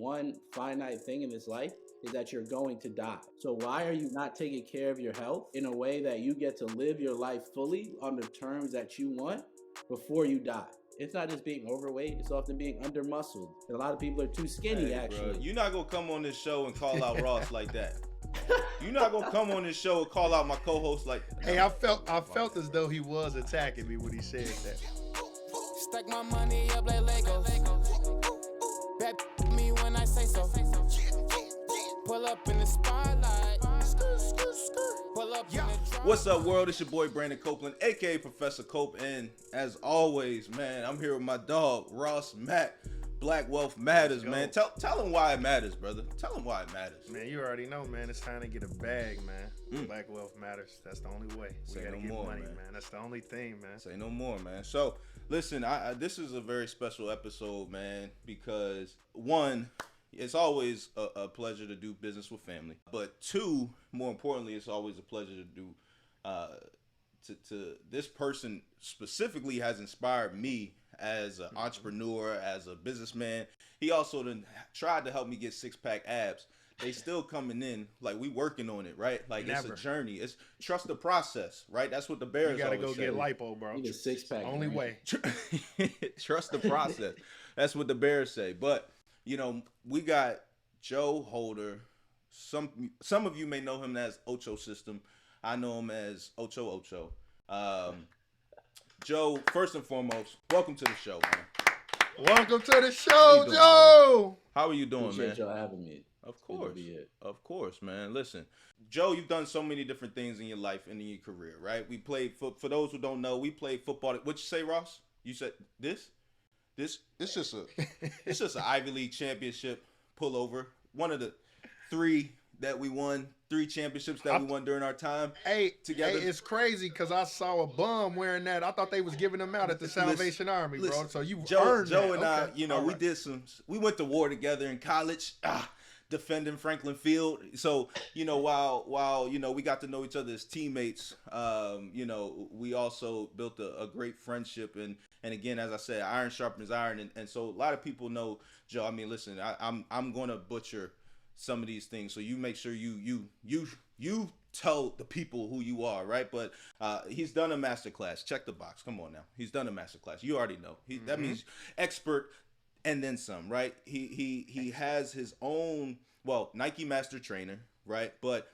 one finite thing in this life is that you're going to die. So why are you not taking care of your health in a way that you get to live your life fully on the terms that you want before you die? It's not just being overweight, it's often being under muscled. And a lot of people are too skinny, actually. Bro, you're not gonna come on this show and call out Ross like that. You're not gonna come on this show and call out my co-host like that. Hey, I felt as though he was attacking me when he said that. Stack my money up like Legos. Bet me when I say so. Pull up in the spotlight. Pull up in the What's up, world? It's your boy Brandon Copeland, aka Professor Cope, and as always, man, I'm here with my dog Ross Matt. Black Wealth Matters, man. Tell him why it matters, brother. Tell him why it matters. Man, you already know, man. It's time to get a bag, man. Black Wealth Matters. That's the only way. We gotta get money, man. That's the only thing, man. Say no more, man. So, listen, this is a very special episode, man, because one, it's always a pleasure to do business with family, but two, more importantly, it's always a pleasure to do. To this person specifically has inspired me as an entrepreneur, as a businessman. He also tried to help me get 6-pack abs. They still coming in, like we working on it, right? Like It's a journey. It's trust the process, right? That's what the Bears You gotta go say. Get lipo, bro. You need a 6-pack. Only way. Trust the process. That's what the Bears say. But we got Joe Holder. Some of you may know him as Ocho System. I know him as Ocho. Joe, first and foremost, welcome to the show, man. Welcome to the show, Joe. How are you doing, Appreciate man? y'all having me. Of course, man. Listen, Joe, you've done so many different things in your life and in your career, right? We played for those who don't know, we played football. What'd you say, Ross? You said this? It's just an Ivy League championship pullover. One of the three that we won, 3 championships that we won during our time together. Hey, it's crazy because I saw a bum wearing that. I thought they was giving them out at the Salvation Army, bro. So you earned Joe that. and I, we went to war together in college, defending Franklin Field. So, while we got to know each other as teammates, we also built a great friendship. And again, as I said, iron sharpens iron. And so a lot of people know Joe. I mean, listen, I'm going to butcher some of these things, so you make sure you tell the people who you are, right? But he's done a masterclass. Check the box. Come on now, he's done a masterclass. You already know. That means expert and then some, right? He has his own Nike Master Trainer, right? But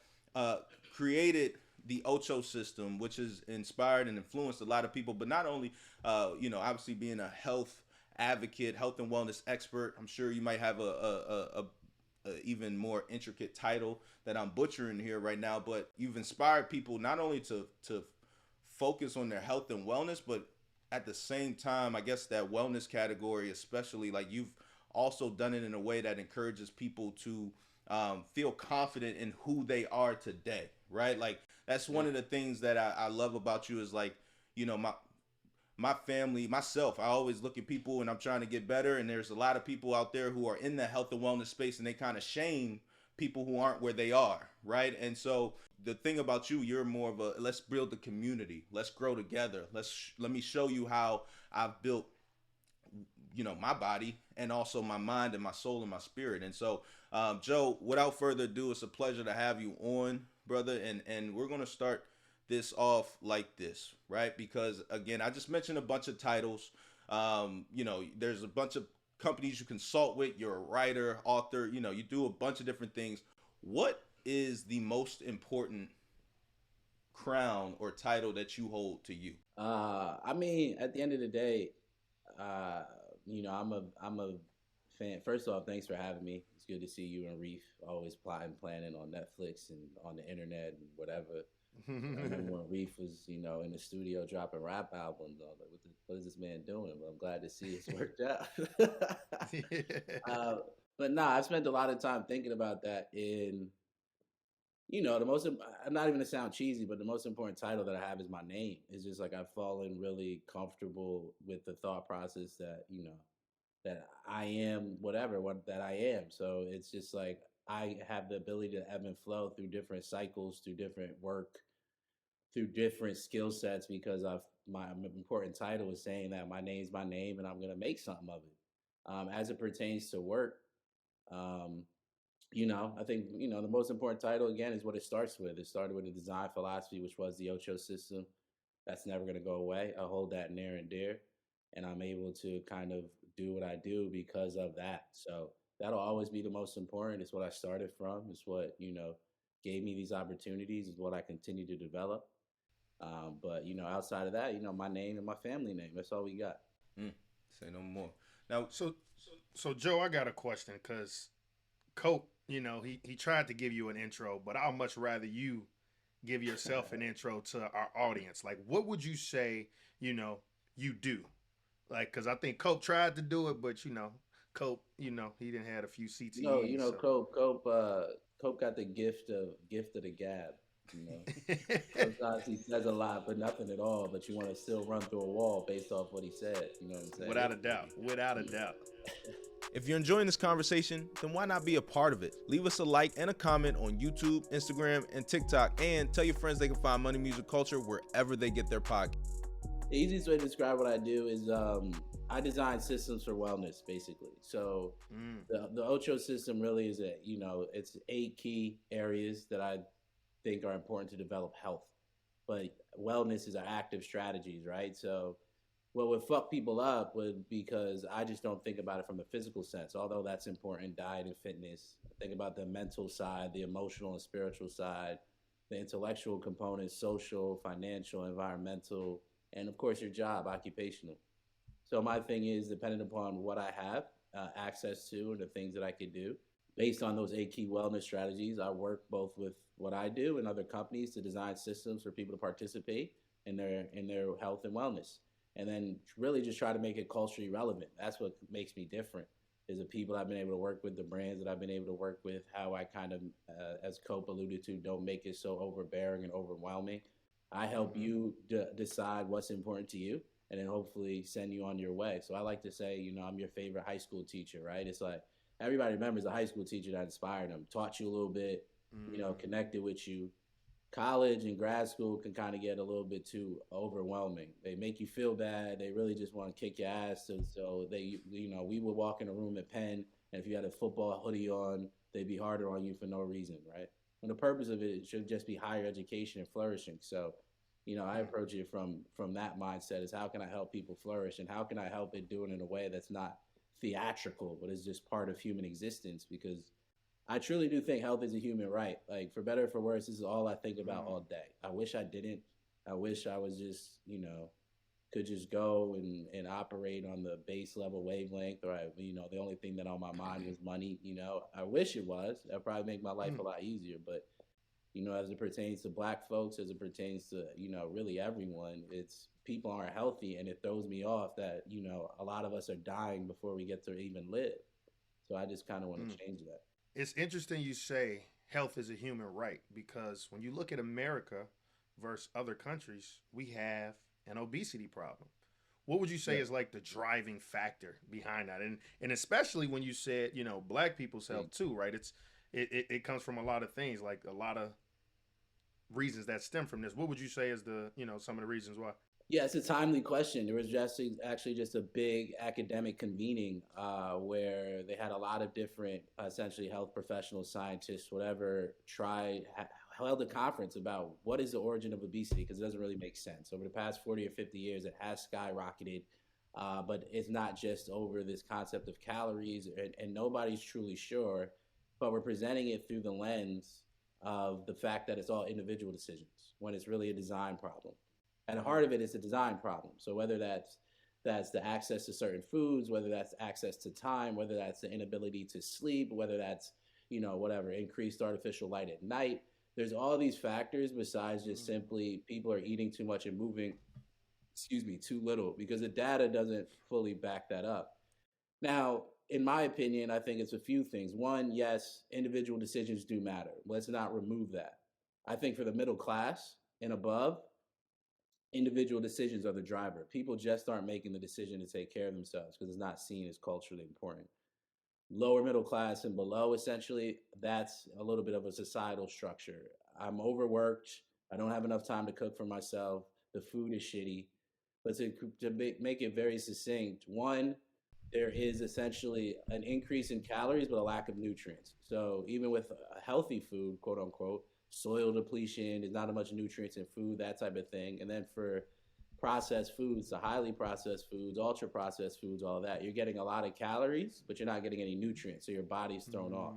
created the Ocho System, which has inspired and influenced a lot of people. But not only obviously being a health advocate, health and wellness expert. I'm sure you might have a even more intricate title that I'm butchering here right now, but you've inspired people not only to focus on their health and wellness, but at the same time, I guess that wellness category, especially, like, you've also done it in a way that encourages people to feel confident in who they are today, right? Like, that's one of the things that I love about you is, like, my family, myself, I always look at people and I'm trying to get better. And there's a lot of people out there who are in the health and wellness space and they kind of shame people who aren't where they are, right? And so the thing about you, you're more of a, let's build the community. Let's grow together. Let me show you how I've built, my body and also my mind and my soul and my spirit. And so, Joe, without further ado, it's a pleasure to have you on, brother. And we're going to start this off like this, right? Because again, I just mentioned a bunch of titles. There's a bunch of companies you consult with. You're a writer, author, you do a bunch of different things. What is the most important crown or title that you hold to you? I mean, at the end of the day, I'm a fan. First off, thanks for having me. It's good to see you and Reef always plotting, planning on Netflix and on the internet and whatever. I remember when Reef was, in the studio dropping rap albums. I was like, what is this man doing? But I'm glad to see it's worked out. But I've spent a lot of time thinking about that in, I'm not even to sound cheesy, but the most important title that I have is my name. It's just like I've fallen really comfortable with the thought process that, that I am that I am. So it's just like I have the ability to ebb and flow through different cycles, through different work, through different skill sets, because my important title is saying that my name's my name and I'm going to make something of it. As it pertains to work, I think, the most important title again is what it starts with. It started with a design philosophy, which was the Ocho System. That's never going to go away. I hold that near and dear, and I'm able to kind of do what I do because of that. So that'll always be the most important. It's what I started from. It's what, gave me these opportunities. Is what I continue to develop. But outside of that, my name and my family name. That's all we got. Say no more. Now, So Joe, I got a question because Cope, he tried to give you an intro, but I'll much rather you give yourself an intro to our audience. Like, what would you say, you do? Like, because I think Cope tried to do it, but Cope, he didn't have a few CTEs. So. Cope got the gift of the gab. Sometimes he says a lot, but nothing at all. But you want to still run through a wall based off what he said. You know what I'm saying? Without a doubt. if you're enjoying this conversation, then why not be a part of it? Leave us a like and a comment on YouTube, Instagram, and TikTok, and tell your friends they can find Money Music Culture wherever they get their podcast. The easiest way to describe what I do is I design systems for wellness, basically. So the Ocho system really is it's 8 key areas that I think are important to develop health. But wellness is our active strategies, right? So what would fuck people up would because I just don't think about it from the physical sense, although that's important, diet and fitness. I think about the mental side, the emotional and spiritual side, the intellectual components, social, financial, environmental, and of course your job, occupational. So my thing is dependent upon what I have access to and the things that I could do. Based on those 8 key wellness strategies, I work both with what I do and other companies to design systems for people to participate in their health and wellness. And then really just try to make it culturally relevant. That's what makes me different, is the people I've been able to work with, the brands that I've been able to work with, how I kind of, as Cope alluded to, don't make it so overbearing and overwhelming. I help you decide what's important to you and then hopefully send you on your way. So I like to say, I'm your favorite high school teacher, right? It's like everybody remembers a high school teacher that inspired them, taught you a little bit, connected with you. College and grad school can kind of get a little bit too overwhelming. They make you feel bad. They really just want to kick your ass. So they, we would walk in a room at Penn, and if you had a football hoodie on, they'd be harder on you for no reason, right? And the purpose of it should just be higher education and flourishing. So, I approach it from that mindset is how can I help people flourish, and how can I help it do it in a way that's not theatrical, but is just part of human existence, because I truly do think health is a human right. Like, for better or for worse, this is all I think about all day. I wish I didn't. I wish I was just, could just go and operate on the base level wavelength, or, the only thing that on my mind was money. I wish it was. That'd probably make my life a lot easier. But, as it pertains to Black folks, as it pertains to, really everyone, it's people aren't healthy. And it throws me off that, a lot of us are dying before we get to even live. So I just kind of want to change that. It's interesting you say health is a human right, because when you look at America versus other countries, we have an obesity problem. What would you say is like the driving factor behind that? And especially when you said, Black people's health too, right? It comes from a lot of things, like a lot of reasons that stem from this. What would you say is the, some of the reasons why? Yeah, it's a timely question. There was actually just a big academic convening where they had a lot of different, essentially health professionals, scientists, whatever, held a conference about what is the origin of obesity, because it doesn't really make sense. Over the past 40 or 50 years, it has skyrocketed, but it's not just over this concept of calories, and nobody's truly sure, but we're presenting it through the lens of the fact that it's all individual decisions when it's really a design problem. At the heart of it is a design problem. So whether that's the access to certain foods, whether that's access to time, whether that's the inability to sleep, whether that's, whatever, increased artificial light at night, there's all these factors besides just simply people are eating too much and moving, too little, because the data doesn't fully back that up. Now, in my opinion, I think it's a few things. One, yes, individual decisions do matter. Let's not remove that. I think for the middle class and above, individual decisions are the driver. People just aren't making the decision to take care of themselves because it's not seen as culturally important. Lower middle class and below, essentially, that's a little bit of a societal structure. I'm overworked. I don't have enough time to cook for myself. The food is shitty. But to make it very succinct, one, there is essentially an increase in calories but a lack of nutrients. So even with a healthy food, quote unquote, soil depletion, there's not as much nutrients in food, that type of thing. And then for processed foods, the highly processed foods, ultra processed foods, all that, you're getting a lot of calories, but you're not getting any nutrients. So your body's thrown off.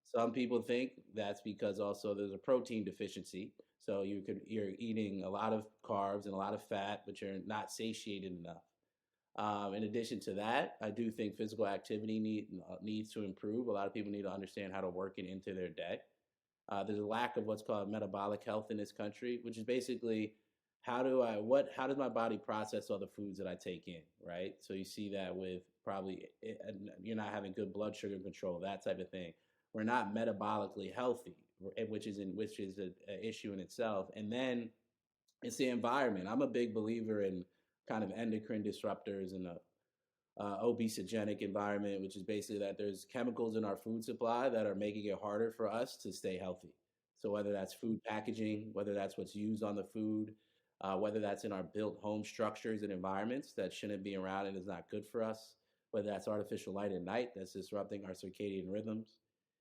Some people think that's because also there's a protein deficiency. So you're eating a lot of carbs and a lot of fat, but you're not satiated enough. In addition to that, I do think physical activity needs to improve. A lot of people need to understand how to work it into their day. There's a lack of what's called metabolic health in this country, which is basically how does my body process all the foods that I take in, right? So you see that with probably you're not having good blood sugar control, that type of thing. We're not metabolically healthy, which is an issue in itself. And then it's the environment. I'm a big believer in kind of endocrine disruptors and a obesogenic environment, which is basically that there's chemicals in our food supply that are making it harder for us to stay healthy. So whether that's food packaging, whether that's what's used on the food, whether that's in our built home structures and environments that shouldn't be around and is not good for us, whether that's artificial light at night that's disrupting our circadian rhythms.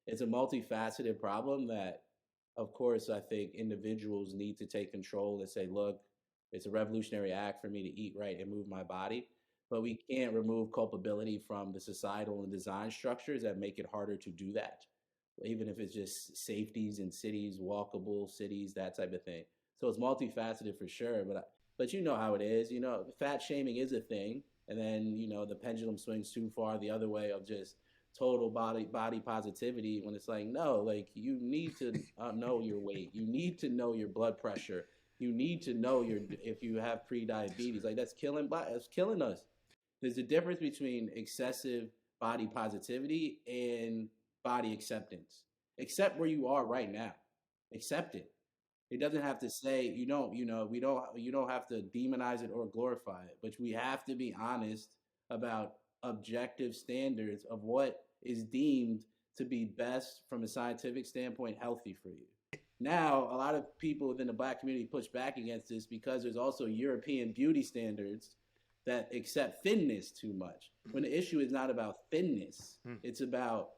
It's a multifaceted problem that, of course, I think individuals need to take control and say, look, it's a revolutionary act for me to eat right and move my body. But we can't remove culpability from the societal and design structures that make it harder to do that, even if it's just safeties in cities, walkable cities, that type of thing. So it's multifaceted for sure. But you know how it is. You know, fat shaming is a thing. And then, you know, the pendulum swings too far the other way of just total body positivity when it's like, no, like you need to know your weight. You need to know your blood pressure. You need to know if you have pre-diabetes. Like that's killing us. There's a difference between excessive body positivity and body acceptance. Accept where you are right now. Accept it. It doesn't have to say you don't have to demonize it or glorify it, but we have to be honest about objective standards of what is deemed to be best from a scientific standpoint healthy for you. Now, a lot of people within the Black community push back against this because there's also European beauty standards that accept thinness too much. When the issue is not about thinness, it's about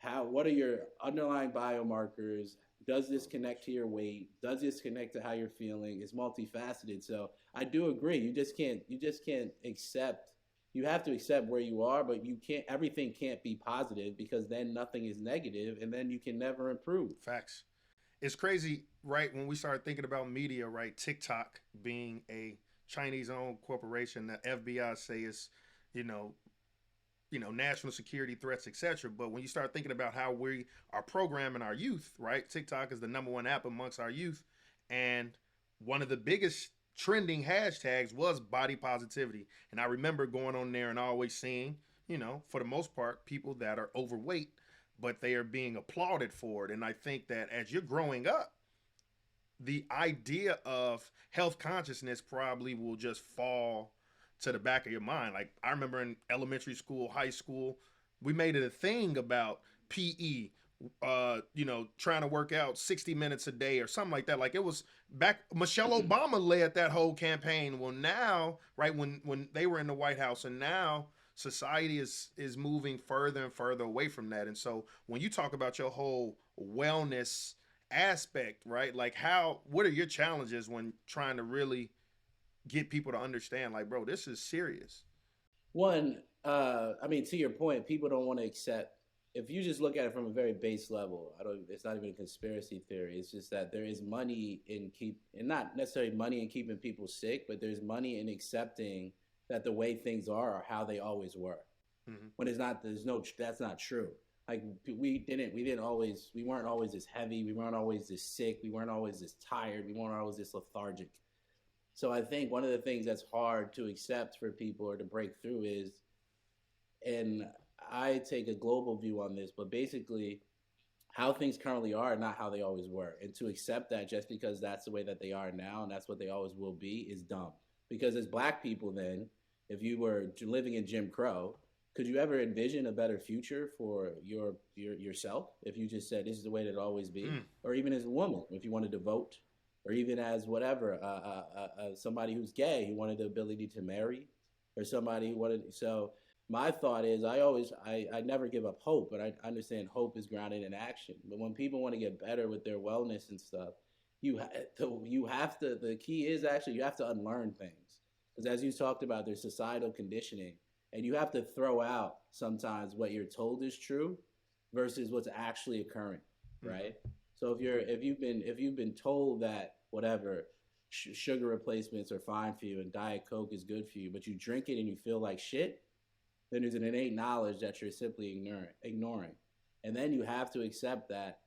what are your underlying biomarkers? Does this connect to your weight? Does this connect to how you're feeling? It's multifaceted. So I do agree. You just can't accept. You have to accept where you are, but everything can't be positive because then nothing is negative and then you can never improve. Facts. It's crazy, right? When we started thinking about media, right? TikTok being a Chinese-owned corporation, the FBI say is, national security threats, etc. But when you start thinking about how we are programming our youth, right? TikTok is the #1 app amongst our youth, and one of the biggest trending hashtags was body positivity. And I remember going on there and always seeing, for the most part, people that are overweight, but they are being applauded for it. And I think that as you're growing up, the idea of health consciousness probably will just fall to the back of your mind. Like I remember in elementary school, high school, we made it a thing about PE, trying to work out 60 minutes a day or something like that. Like it was back, Michelle Obama led that whole campaign. Well, now, right, when they were in the White House, and now society is moving further and further away from that. And so when you talk about your whole wellness aspect, right, like what are your challenges when trying to really get people to understand, like, bro, this is serious? One, to your point, people don't want to accept. If you just look at it from a very base level, it's not even a conspiracy theory. It's just that there is money and not necessarily money in keeping people sick, but there's money in accepting that the way things are how they always were. Mm-hmm. When it's not, that's not true. Like we weren't always this heavy. We weren't always this sick. We weren't always this tired. We weren't always this lethargic. So I think one of the things that's hard to accept for people or to break through is, and I take a global view on this, but basically how things currently are not how they always were. And to accept that just because that's the way that they are now and that's what they always will be is dumb. Because as Black people then, if you were living in Jim Crow, could you ever envision a better future for yourself if you just said this is the way that it'll always be? Or even as a woman, if you wanted to vote, or even as whatever, somebody who's gay who wanted the ability to marry, or somebody who wanted. So my thought is I never give up hope, but I understand hope is grounded in action. But when people want to get better with their wellness and stuff, you have to, the key is actually you have to unlearn things. Because as you talked about, there's societal conditioning, and you have to throw out sometimes what you're told is true versus what's actually occurring, right? So if you've been told that whatever sugar replacements are fine for you and Diet Coke is good for you, but you drink it and you feel like shit, then there's an innate knowledge that you're simply ignoring. And then you have to accept that,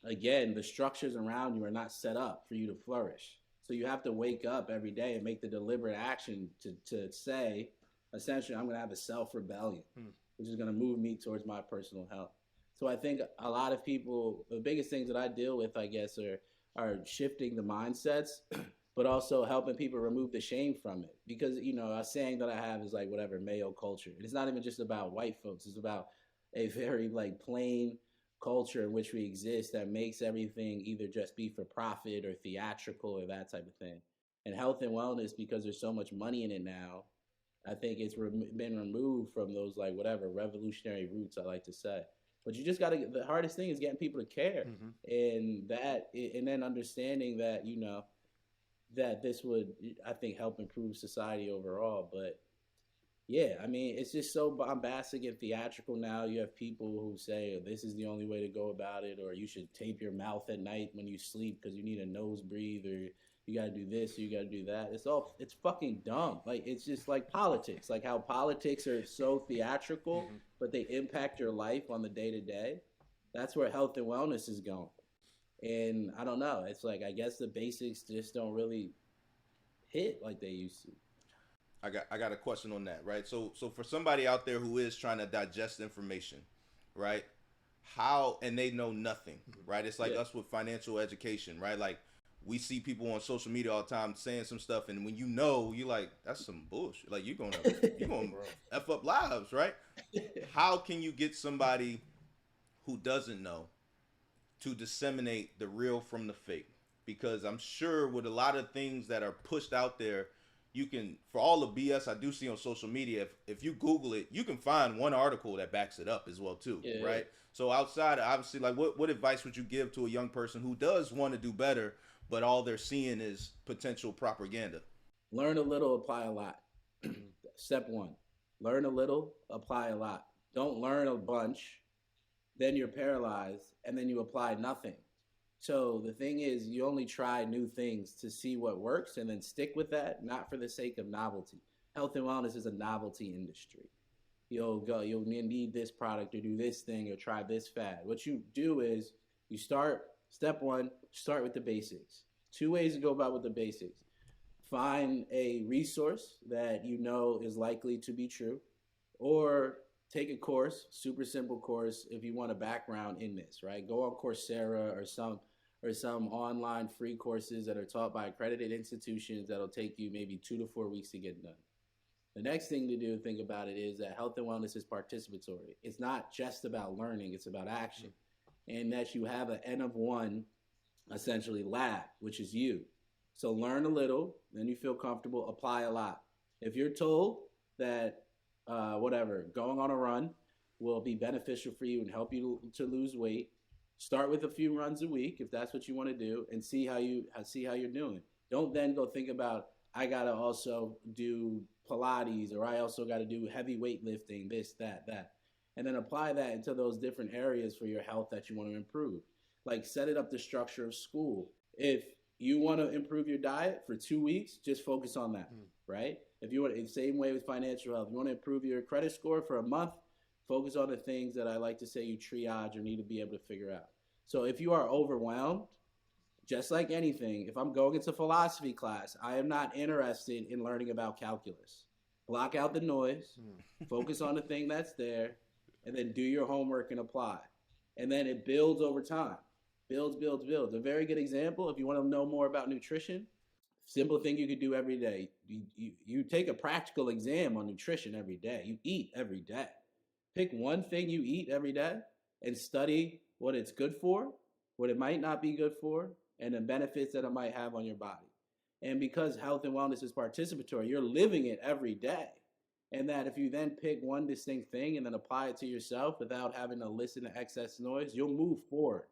again, the structures around you are not set up for you to flourish. So you have to wake up every day and make the deliberate action to say, essentially, I'm going to have a self-rebellion, which is going to move me towards my personal health. So I think a lot of people, the biggest things that I deal with, I guess, are shifting the mindsets, but also helping people remove the shame from it. Because, you know, a saying that I have is like, whatever, Mayo culture. It's not even just about white folks. It's about a very like plain culture in which we exist that makes everything either just be for profit or theatrical or that type of thing. And health and wellness, because there's so much money in it now, I think it's been removed from those like whatever revolutionary roots, I like to say. But you just got to, the hardest thing is getting people to care. And then understanding that, you know, that this would, I think, help improve society overall. But yeah, I mean, it's just so bombastic and theatrical now. You have people who say, oh, this is the only way to go about it, or you should tape your mouth at night when you sleep because you need a nose breathe, or you got to do this, or you got to do that. It's fucking dumb. Like, it's just like politics, like how politics are so theatrical, but they impact your life on the day to day. That's where health and wellness is going. And I don't know. It's like, I guess the basics just don't really hit like they used to. I got a question on that, right? So for somebody out there who is trying to digest information, right? How, and they know nothing, right? It's like us with financial education, right? Like, we see people on social media all the time saying some stuff, and when you know, you're like, that's some bullshit. Like, you're gonna F up lives, right? How can you get somebody who doesn't know to disseminate the real from the fake? Because I'm sure with a lot of things that are pushed out there, you can, for all the BS I do see on social media, if you Google it, you can find one article that backs it up as well too, right? So outside, obviously, like what advice would you give to a young person who does want to do better, but all they're seeing is potential propaganda? Learn a little, apply a lot. Step one, learn a little, apply a lot. Don't learn a bunch, then you're paralyzed, and then you apply nothing. So the thing is, you only try new things to see what works and then stick with that, not for the sake of novelty. Health and wellness is a novelty industry. You'll need this product or do this thing or try this fad. What you do is you start, step one, start with the basics. 2 ways to go about with the basics. Find a resource that you know is likely to be true, or take a course, super simple course, if you want a background in this, right? Go on Coursera or some online free courses that are taught by accredited institutions that'll take you maybe 2 to 4 weeks to get done. The next thing to do, think about it, is that health and wellness is participatory. It's not just about learning, it's about action. And that you have an N of 1, essentially, lab, which is you. So learn a little, then you feel comfortable, apply a lot. If you're told that going on a run will be beneficial for you and help you to lose weight, start with a few runs a week if that's what you want to do, and see how you're doing. Don't then go think about, I gotta also do Pilates, or I also gotta do heavy weightlifting, this, that, and then apply that into those different areas for your health that you want to improve. Like, set it up the structure of school. If you want to improve your diet for 2 weeks, just focus on that, right? If you want, the same way with financial health, you want to improve your credit score for a month, focus on the things that I like to say you triage or need to be able to figure out. So if you are overwhelmed, just like anything, if I'm going into philosophy class, I am not interested in learning about calculus. Block out the noise, focus on the thing that's there, and then do your homework and apply. And then it builds over time. Builds. A very good example, if you want to know more about nutrition, simple thing you could do every day. You take a practical exam on nutrition every day. You eat every day. Pick one thing you eat every day and study what it's good for, what it might not be good for, and the benefits that it might have on your body. And because health and wellness is participatory, you're living it every day. And that if you then pick one distinct thing and then apply it to yourself without having to listen to excess noise, you'll move forward.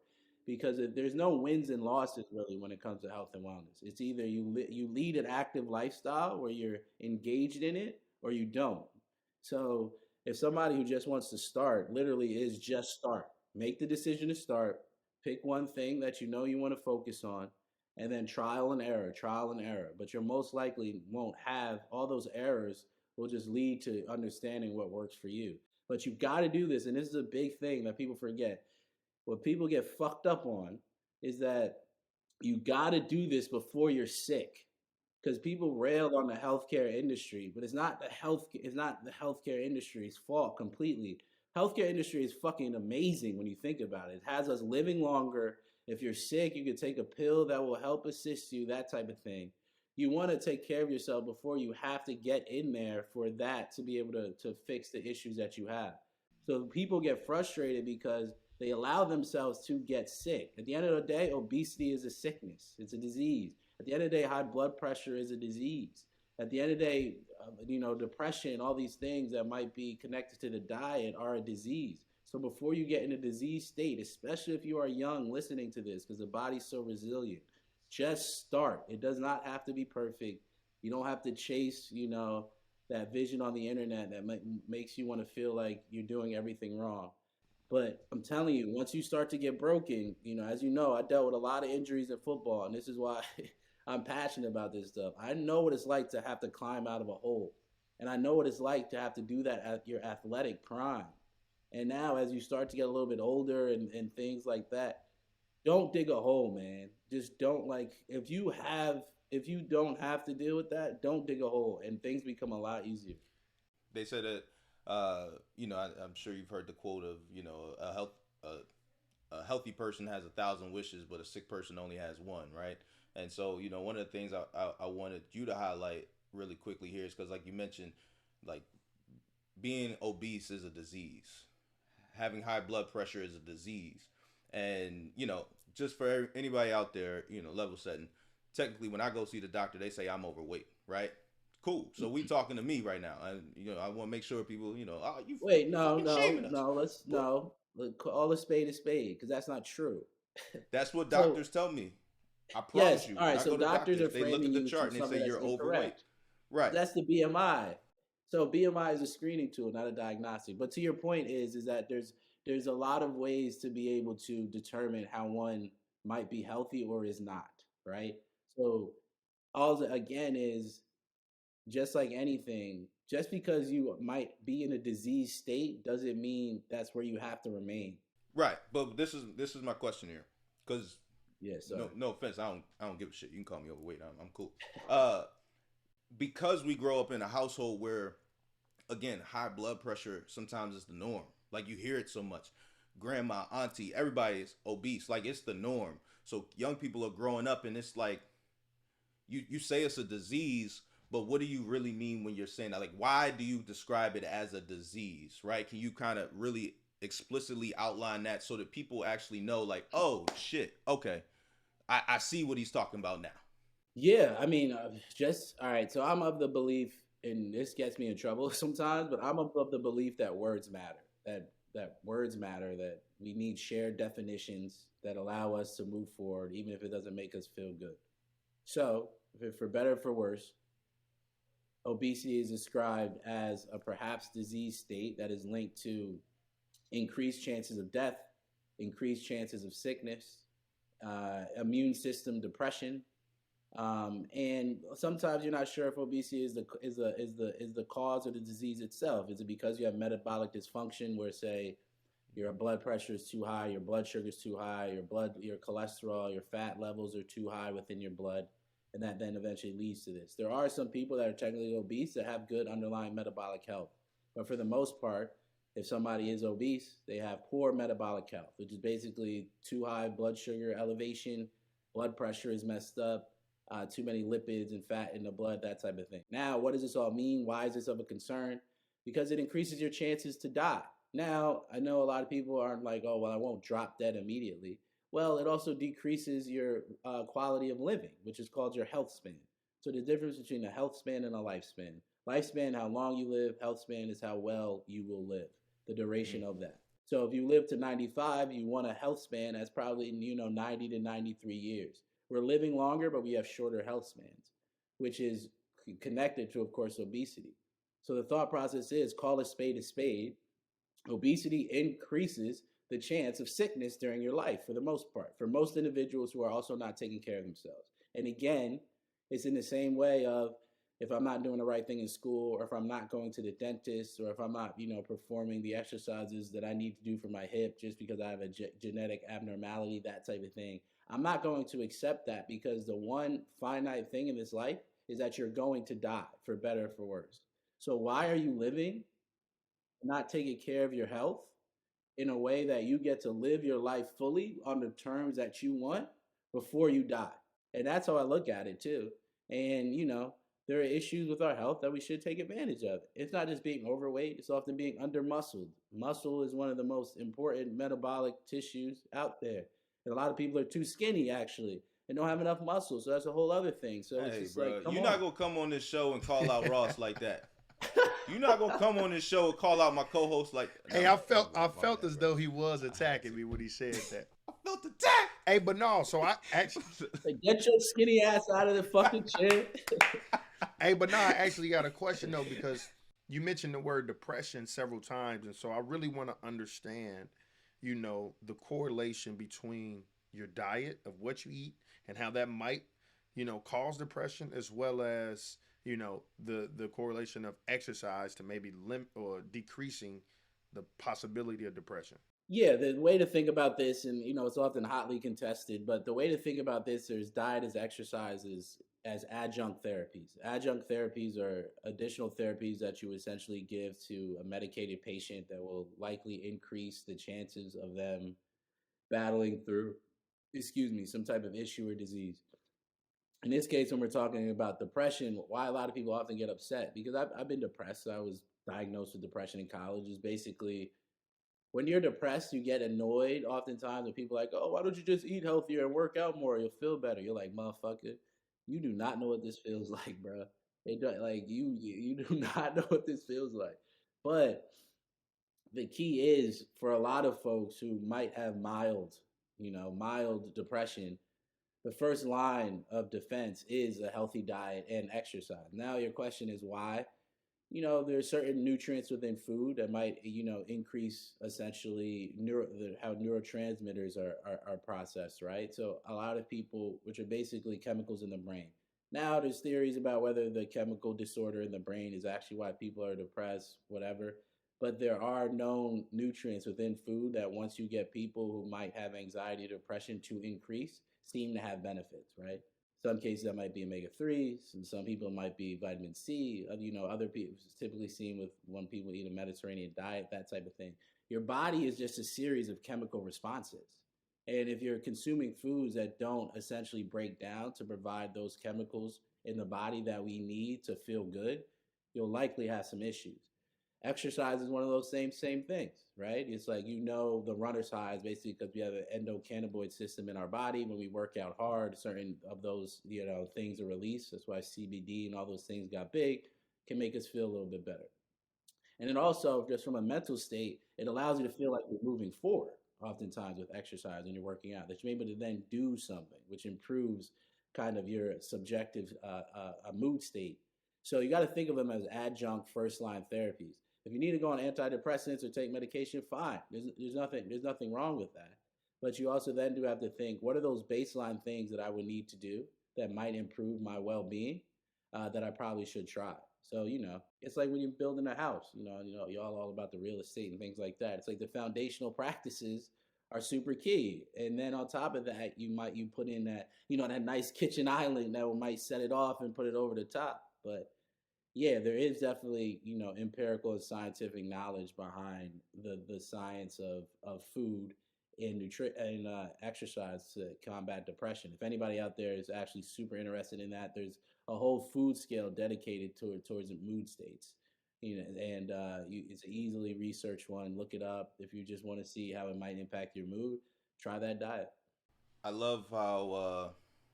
Because there's no wins and losses really when it comes to health and wellness. It's either you lead an active lifestyle where you're engaged in it, or you don't. So if somebody who just wants to start, literally is just start. Make the decision to start. Pick one thing that you know you want to focus on, and then trial and error, trial and error. But you're most likely won't have all those errors will just lead to understanding what works for you. But you've got to do this, and this is a big thing that people forget. What people get fucked up on is that you got to do this before you're sick, because people railed on the healthcare industry, but it's not the healthcare industry's fault completely. Healthcare industry is fucking amazing when you think about it. It has us living longer. If you're sick, you can take a pill that will help assist you, that type of thing. You want to take care of yourself before you have to get in there for that to be able to fix the issues that you have. So people get frustrated because they allow themselves to get sick. At the end of the day, obesity is a sickness. It's a disease. At the end of the day, high blood pressure is a disease. At the end of the day, depression, all these things that might be connected to the diet are a disease. So before you get in a disease state, especially if you are young listening to this, because the body's so resilient, just start. It does not have to be perfect. You don't have to chase, that vision on the internet that makes you want to feel like you're doing everything wrong. But I'm telling you, once you start to get broken, as you know, I dealt with a lot of injuries in football, and this is why I'm passionate about this stuff. I know what it's like to have to climb out of a hole, and I know what it's like to have to do that at your athletic prime. And now, as you start to get a little bit older and things like that, don't dig a hole, man. Just don't if you don't have to deal with that, don't dig a hole, and things become a lot easier. They said that I'm sure you've heard the quote of a healthy person has 1,000 wishes, but a sick person only has one, right? And so one of the things I wanted you to highlight really quickly here is because, like you mentioned, like being obese is a disease, having high blood pressure is a disease, and just for anybody out there, level setting. Technically, when I go see the doctor, they say I'm overweight, right? Cool. So we talking to me right now, and I want to make sure people, you wait, no, shaming us. Let's call a spade, because that's not true. That's what doctors tell me. I promise you. All right. So doctors are they look at the chart and they say you're overweight. Right. That's the BMI. So BMI is a screening tool, not a diagnostic. But to your point is that there's a lot of ways to be able to determine how one might be healthy or is not, right? So again is, just like anything, just because you might be in a disease state doesn't mean that's where you have to remain. Right. But this is my question here, because no offense, I don't give a shit. You can call me overweight. I'm cool. Because we grow up in a household where, again, high blood pressure sometimes is the norm. Like you hear it so much. Grandma, auntie, everybody is obese. Like it's the norm. So young people are growing up, and it's like you say it's a disease. But what do you really mean when you're saying that? Like, why do you describe it as a disease, right? Can you kind of really explicitly outline that so that people actually know, like, oh, shit, okay, I see what he's talking about now? Yeah, I mean, all right, so I'm of the belief, and this gets me in trouble sometimes, but I'm of the belief that words matter, that words matter, that we need shared definitions that allow us to move forward, even if it doesn't make us feel good. So, for better or for worse, obesity is described as a perhaps disease state that is linked to increased chances of death, increased chances of sickness, immune system depression, and sometimes you're not sure if obesity is the cause of the disease itself. Is it because you have metabolic dysfunction, where say your blood pressure is too high, your blood sugar is too high, your cholesterol, your fat levels are too high within your blood? And that then eventually leads to this. There are some people that are technically obese that have good underlying metabolic health. But for the most part, if somebody is obese, they have poor metabolic health, which is basically too high blood sugar elevation, blood pressure is messed up, too many lipids and fat in the blood, that type of thing. Now, what does this all mean? Why is this of a concern? Because it increases your chances to die. Now, I know a lot of people aren't like, oh, well, I won't drop dead immediately. Well, it also decreases your quality of living, which is called your health span. So the difference between a health span and a lifespan. Lifespan, how long you live. Health span is how well you will live, the duration Mm. of that. So if you live to 95, you want a health span that's probably, 90 to 93 years. We're living longer, but we have shorter health spans, which is connected to, of course, obesity. So the thought process is call a spade a spade. Obesity increases the chance of sickness during your life for the most part, for most individuals who are also not taking care of themselves. And again, it's in the same way of if I'm not doing the right thing in school, or if I'm not going to the dentist, or if I'm not, performing the exercises that I need to do for my hip just because I have a genetic abnormality, that type of thing. I'm not going to accept that, because the one finite thing in this life is that you're going to die, for better or for worse. So why are you living, not taking care of your health in a way that you get to live your life fully on the terms that you want before you die? And that's how I look at it too. And, there are issues with our health that we should take advantage of. It's not just being overweight, it's often being under muscled. Muscle is one of the most important metabolic tissues out there. And a lot of people are too skinny, actually, and don't have enough muscle. So that's a whole other thing. So it's Hey, just bro, like, come you're on. not gonna come on this show and call out Ross like that. You're not gonna come on this show and call out my co-host like. Hey, No, I felt my bad, as bro. though he was attacking me when he said that. I felt attacked. Hey, but no, so I actually, Like, get your skinny ass out of the fucking chair. I actually got a question though, because you mentioned the word depression several times, and so I really want to understand, the correlation between your diet of what you eat and how that might, cause depression, as well as the correlation of exercise to maybe limit or decreasing the possibility of depression. Yeah, the way to think about this, and it's often hotly contested, but the way to think about this is diet as exercises as adjunct therapies. Adjunct therapies are additional therapies that you essentially give to a medicated patient that will likely increase the chances of them battling through, some type of issue or disease. In this case, when we're talking about depression, why a lot of people often get upset, because I've been depressed. I was diagnosed with depression in college. Is basically when you're depressed, you get annoyed oftentimes when people are like, oh, why don't you just eat healthier and work out more? You'll feel better. You're like, motherfucker, you do not know what this feels like, bro. It do, like you do not know what this feels like. But the key is for a lot of folks who might have mild depression, the first line of defense is a healthy diet and exercise. Now, your question is why? There's certain nutrients within food that might, increase essentially how neurotransmitters are processed, right? So a lot of people, which are basically chemicals in the brain. Now, there's theories about whether the chemical disorder in the brain is actually why people are depressed, whatever. But there are known nutrients within food that once you get people who might have anxiety or depression to increase, seem to have benefits, right? Some cases that might be omega-3s, and some people might be vitamin C. Other people, it's typically seen with when people eat a Mediterranean diet, that type of thing. Your body is just a series of chemical responses. And if you're consuming foods that don't essentially break down to provide those chemicals in the body that we need to feel good, you'll likely have some issues. Exercise is one of those same things, right? It's like the runner's high is basically because we have an endocannabinoid system in our body. When we work out hard, certain of those things are released. That's why CBD and all those things got big, can make us feel a little bit better. And then also, just from a mental state, it allows you to feel like you're moving forward, oftentimes with exercise when you're working out, that you're able to then do something, which improves kind of your subjective mood state. So you got to think of them as adjunct first line therapies. If you need to go on antidepressants or take medication, fine. There's nothing wrong with that. But you also then do have to think, what are those baseline things that I would need to do that might improve my well-being, that I probably should try. So, it's like when you're building a house, y'all all about the real estate and things like that. It's like the foundational practices are super key. And then on top of that, you put in that, that nice kitchen island that might set it off and put it over the top. But yeah, there is definitely, empirical and scientific knowledge behind the science of food and exercise to combat depression. If anybody out there is actually super interested in that, there's a whole food scale dedicated towards mood states. And it's an easily researched one. Look it up if you just want to see how it might impact your mood. Try that diet. I love how,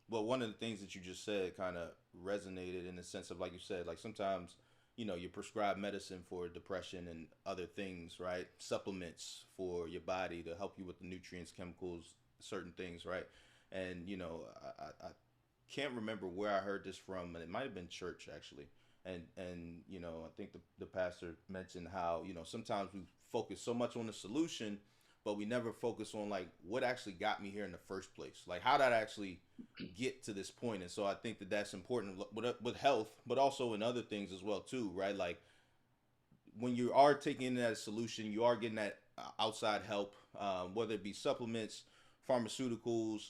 well, one of the things that you just said kind of resonated in the sense of, like you said, like sometimes, you prescribe medicine for depression and other things, right? Supplements for your body to help you with the nutrients, chemicals, certain things, right? And I can't remember where I heard this from, and it might have been church actually. And I think the pastor mentioned how sometimes we focus so much on the solution, but we never focus on like what actually got me here in the first place. Like how did I actually get to this point? And so I think that that's important with health, but also in other things as well too, right? Like when you are taking that solution, you are getting that outside help, whether it be supplements, pharmaceuticals,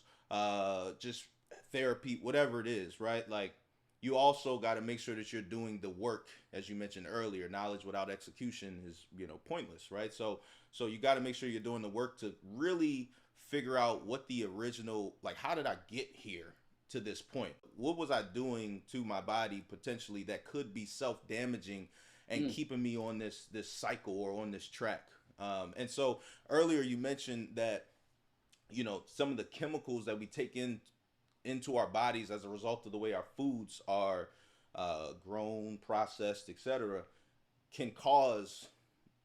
just therapy, whatever it is, right? Like you also got to make sure that you're doing the work, as you mentioned earlier. Knowledge without execution is pointless, right? So you got to make sure you're doing the work to really figure out what the original, like, how did I get here to this point? What was I doing to my body potentially that could be self-damaging and keeping me on this cycle or on this track? And so earlier you mentioned that some of the chemicals that we take into our bodies as a result of the way our foods are grown, processed, etc., can cause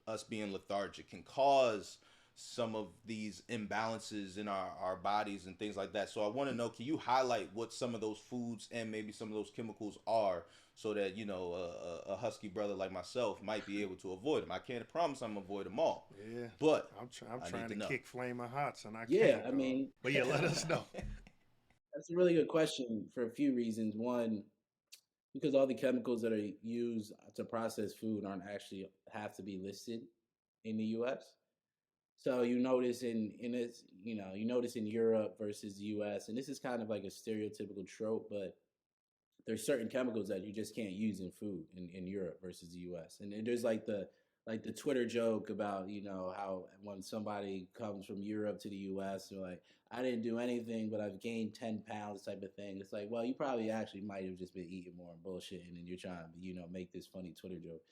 us being lethargic, can cause some of these imbalances in our bodies and things like that. So I want to know, can you highlight what some of those foods and maybe some of those chemicals are, so that a husky brother like myself might be able to avoid them? I can't promise I'm gonna avoid them all. Yeah, but I'm trying to kick Flamin' Hots, and I Yeah, can't. I mean, but yeah, let us know. that's a really good question for a few reasons. One, because all the chemicals that are used to process food aren't actually have to be listed in the U.S. So you notice in this, you notice in Europe versus the U.S., and this is kind of like a stereotypical trope, but there's certain chemicals that you just can't use in food in Europe versus the U.S. And there's like the Twitter joke about how when somebody comes from Europe to the U.S., they're like, I didn't do anything, but I've gained 10 pounds type of thing. It's like, well, you probably actually might have just been eating more and bullshitting, and you're trying to make this funny Twitter joke.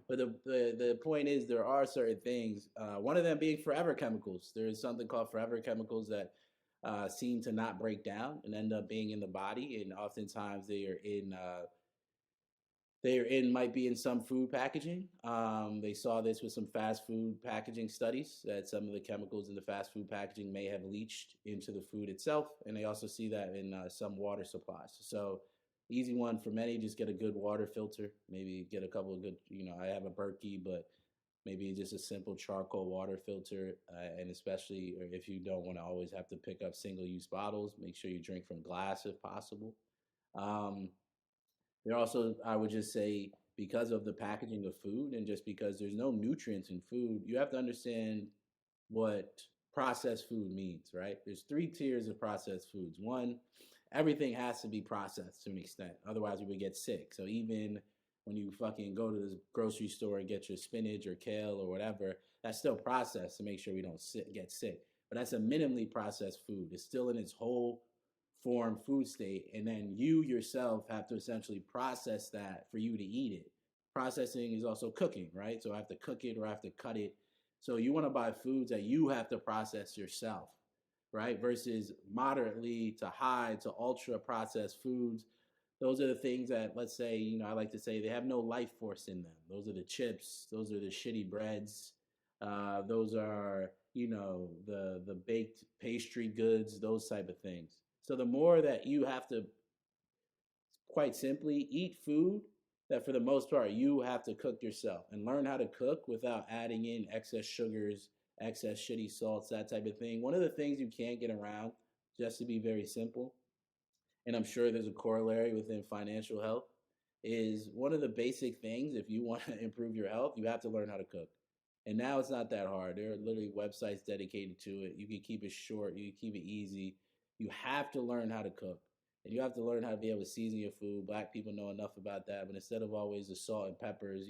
But the point is, there are certain things. One of them being forever chemicals. There is something called forever chemicals that seem to not break down and end up being in the body, and oftentimes they might be in some food packaging. They saw this with some fast food packaging studies, that some of the chemicals in the fast food packaging may have leached into the food itself, and they also see that in some water supplies. So easy one for many, just get a good water filter. Maybe get a couple of good, I have a Berkey, but maybe just a simple charcoal water filter, and especially if you don't want to always have to pick up single-use bottles, make sure you drink from glass if possible. There also, I would just say, because of the packaging of food and just because there's no nutrients in food, you have to understand what processed food means, right? There's 3 tiers of processed foods. One, everything has to be processed to an extent. Otherwise, we would get sick. So even when you fucking go to the grocery store and get your spinach or kale or whatever, that's still processed to make sure we don't get sick. But that's a minimally processed food. It's still in its whole form food state, and then you yourself have to essentially process that for you to eat it. Processing is also cooking, right? So I have to cook it or I have to cut it. So you want to buy foods that you have to process yourself, right? Versus moderately to high to ultra processed foods. Those are the things that, let's say, I like to say they have no life force in them. Those are the chips. Those are the shitty breads. Those are, the baked pastry goods, those type of things. So the more that you have to, quite simply, eat food that for the most part you have to cook yourself, and learn how to cook without adding in excess sugars, excess shitty salts, that type of thing. One of the things you can't get around, just to be very simple, and I'm sure there's a corollary within financial health, is one of the basic things. If you want to improve your health, you have to learn how to cook. And now it's not that hard. There are literally websites dedicated to it. You can keep it short. You can keep it easy. You have to learn how to cook. And you have to learn how to be able to season your food. Black people know enough about that. But instead of always the salt and peppers,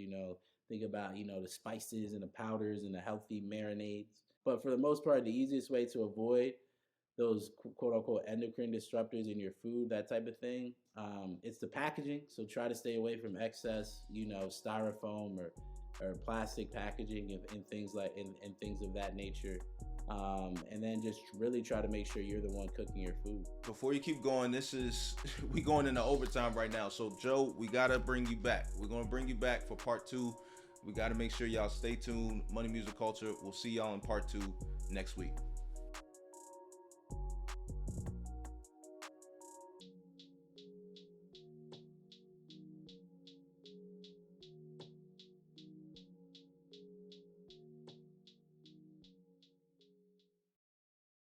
think about, the spices and the powders and the healthy marinades. But for the most part, the easiest way to avoid those quote unquote endocrine disruptors in your food, that type of thing, it's the packaging. So try to stay away from excess, styrofoam or plastic packaging and things of that nature. And then just really try to make sure you're the one cooking your food. Before you keep going, we going into overtime right now. So Joe, we gotta bring you back. We're gonna bring you back for part 2. We gotta make sure y'all stay tuned. Money, Music, Culture. We'll see y'all in part 2 next week.